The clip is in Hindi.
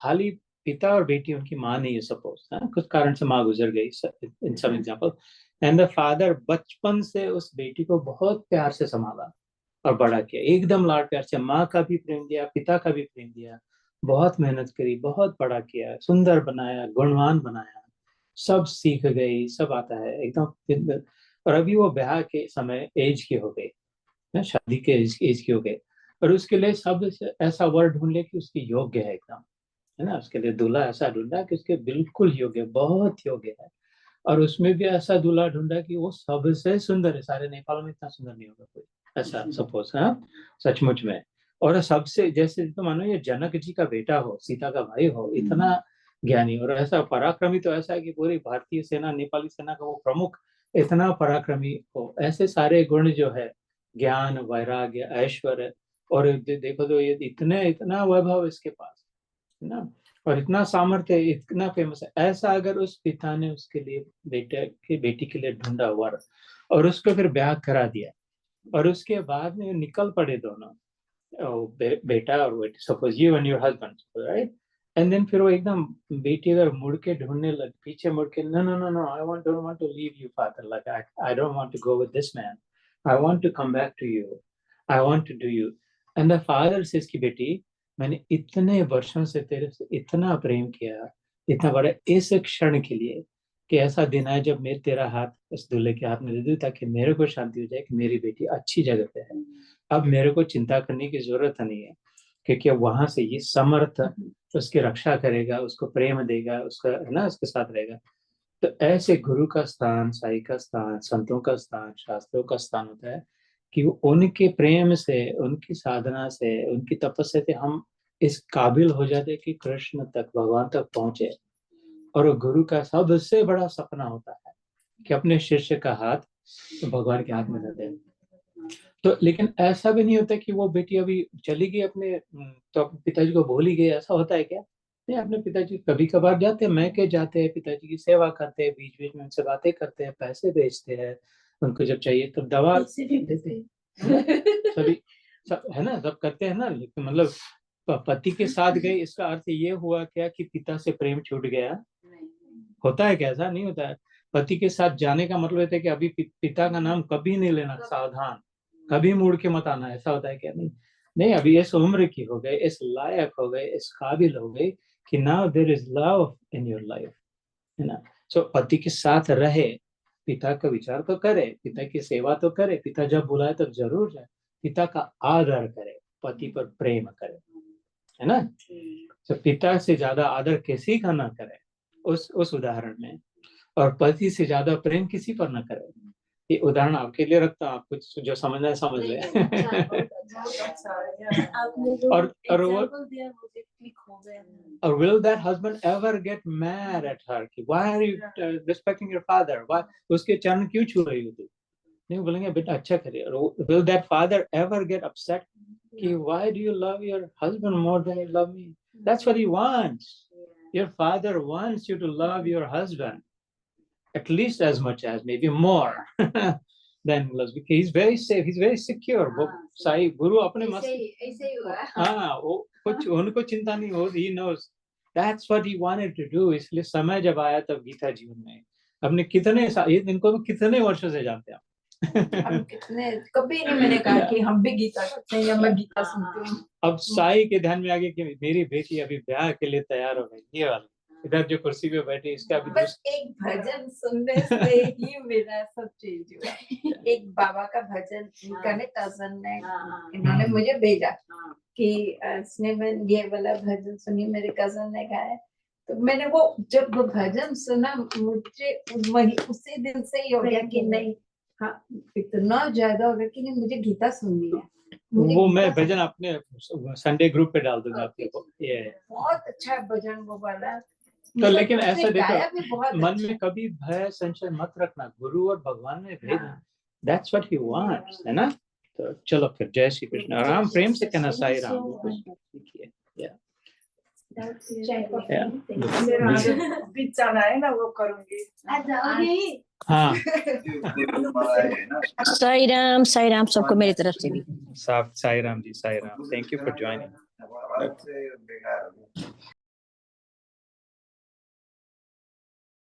खाली पिता और बेटी उनकी माँ नहीं है सपोज, कुछ कारण से माँ गुजर गई in some example, and the father बचपन से उस बेटी को बहुत प्यार से संभाला और बड़ा किया, एकदम लाड प्यार से, माँ का भी प्रेम दिया, पिता का भी प्रेम दिया, बहुत मेहनत करी, बहुत बड़ा किया, सुंदर बनाया, गुणवान बनाया, सब सीख गई, सब आता है एकदम। और अभी वो ब्याह के समय एज के हो गए, शादी के एज के हो गए, और उसके लिए सब ऐसा वर्ड ढूंढ ले कि उसकी योग्य है एकदम, है ना, उसके लिए दूल्हा ऐसा ढूंढा कि उसके बिल्कुल योग्य, बहुत योग्य है। और उसमें भी ऐसा दूल्हा ढूंढा कि वो सबसे सुंदर है, सारे नेपाल में इतना सुंदर नहीं होगा कोई, ऐसा सपोज, हाँ, सचमुच में। और सबसे, जैसे तो मानो ये जनक जी का बेटा हो, सीता का भाई हो, इतना ज्ञानी और ऐसा पराक्रमी, तो ऐसा है कि पूरी भारतीय सेना, नेपाली सेना का वो प्रमुख, इतना पराक्रमी हो, ऐसे सारे गुण जो है, ज्ञान, वैराग्य, ऐश्वर्य, और देखो तो ये इतने, इतना वैभव इसके पास, है ना, और इतना सामर्थ्य, इतना फेमस है, ऐसा अगर उस पिता ने उसके लिए बेटी के लिए ढूंढा वर, और उसको फिर ब्याह करा दिया, और उसके बाद में निकल पड़े दोनों, बेटा और बेटी, suppose you and your husband, right, and then फिर वो एकदम, बेटी अगर मुड़ के ढूंढने लग, पीछे मुड़ के, no no no no, I don't want to leave you father, like I don't want to go with this man, I want to come back to you, I want to do you, and the father says की बेटी, मैंने इतने वर्षों से तेरे से इतना प्रेम किया, इतना बड़ा, इस क्षण के लिए कि ऐसा दिन है जब मैं तेरा हाथ इस दूल्हे के हाथ में दे दूं, ताकि मेरे को शांति हो जाए कि मेरी बेटी अच्छी जगह पे है, अब मेरे को चिंता करने की जरूरत नहीं है, क्योंकि अब वहां से ये समर्थ उसकी रक्षा करेगा, उसको प्रेम देगा, उसका, है ना, उसके साथ रहेगा। तो ऐसे गुरु का स्थान, साई का स्थान, संतों का स्थान, शास्त्रों का स्थान होता है कि वो उनके प्रेम से, उनकी साधना से, उनकी तपस्या से हम इस काबिल हो जाते कि कृष्ण तक, भगवान तक पहुंचे। और वो गुरु का सबसे बड़ा सपना होता है कि अपने शिष्य का हाथ तो भगवान के हाथ में दे दे। तो लेकिन ऐसा भी नहीं होता कि वो बेटी अभी चली गई अपने, तो अपने पिताजी को भूल ही गई, ऐसा होता है क्या? नहीं, अपने पिताजी कभी कभार जाते हैं, मैके जाते हैं, पिताजी की सेवा करते हैं, बीच बीच में उनसे बातें करते हैं, पैसे भेजते हैं, उनको जब चाहिए तो दवा देते हैं, सभी सब, है ना, सब करते हैं ना। लेकिन मतलब पति के साथ गए, इसका अर्थ ये हुआ क्या कि पिता से प्रेम छूट गया? होता है क्या? ऐसा नहीं होता है। पति के साथ जाने का मतलब है कि अभी पिता का नाम कभी नहीं लेना, सावधान, कभी मुड़ के मत आना, ऐसा होता है क्या? नहीं, नहीं, अभी इस उम्र की हो गए, इस लायक हो गए, इस काबिल हो गए कि now there is love in your life, है ना। सो पति के साथ रहे, पिता का विचार तो करे, पिता की सेवा तो करे, पिता जब बुलाए तब जरूर जाए, पिता का आदर करे, पति पर प्रेम करे, है ना। तो पिता से ज्यादा आदर किसी का ना करे उस उदाहरण में, और पति से ज्यादा प्रेम किसी पर ना करे। ये उदाहरण आपके लिए रखता हूँ, आप कुछ जो समझना है समझ ले। और वो, or will that husband ever get mad at her कि why are you respecting your father, why उसके चरण क्यों छू रही हो तू? नहीं, बोलेंगे बेटा अच्छा करे। और will that father ever get upset कि why do you love your husband more than you love me? That's what he wants. Your father wants you to love your husband at least as much as, maybe more than loves, because he's very safe, he's very secure. वो साई गुरु अपने मस्त, हाँ, वो कुछ उनको चिंता नहीं हो, he knows that's what he wanted to do। इसलिए समय जब आया तब गीता जीवन में, अपने कितने इनको कितने वर्षों से जानते हैं हम कितने, कभी नहीं मैंने कहा कि हम भी गीता करते हैं या मैं गीता सुनती हूँ। अब साई के ध्यान में आ गया कि मेरी बेटी अभी ब्याह के लिए तैयार हो गई, ये वाला इधर जो कुर्सी पे बैठी, इसका भी बस एक भजन सुनने से ही मेरा सब चेंज हुआ। एक बाबा का भजन, इनका ने कजन ने, इन्होंने मुझे भेजा कि स्नेहन ये वाला भजन सुनिए, मेरे कजन ने गाया। तो मैंने वो जब वो भजन सुना, मुझे वही उसी दिन से ही हो गया कि नहीं, हाँ, इतना ज्यादा हो गया कि नहीं, मुझे गीता सुननी है। वो मैं भजन अपने संडे ग्रुप पे डाल दूंगा आपके को। ये बहुत अच्छा भजन वो वाला। तो लेकिन ऐसा देखो, मन में कभी भय संशय मत रखना, गुरु और भगवान ने भेजा, दैट्स व्हाट ही वांट्स, है ना। तो चलो फिर, जय श्री कृष्ण। और राम प्रेम से कहना साई राम, सीखिए। है ना, वो करूंगी। हाँ, साई राम सबको मेरी तरफ से भी। Sai Ram ji, Sai Ram. Thank you for joining.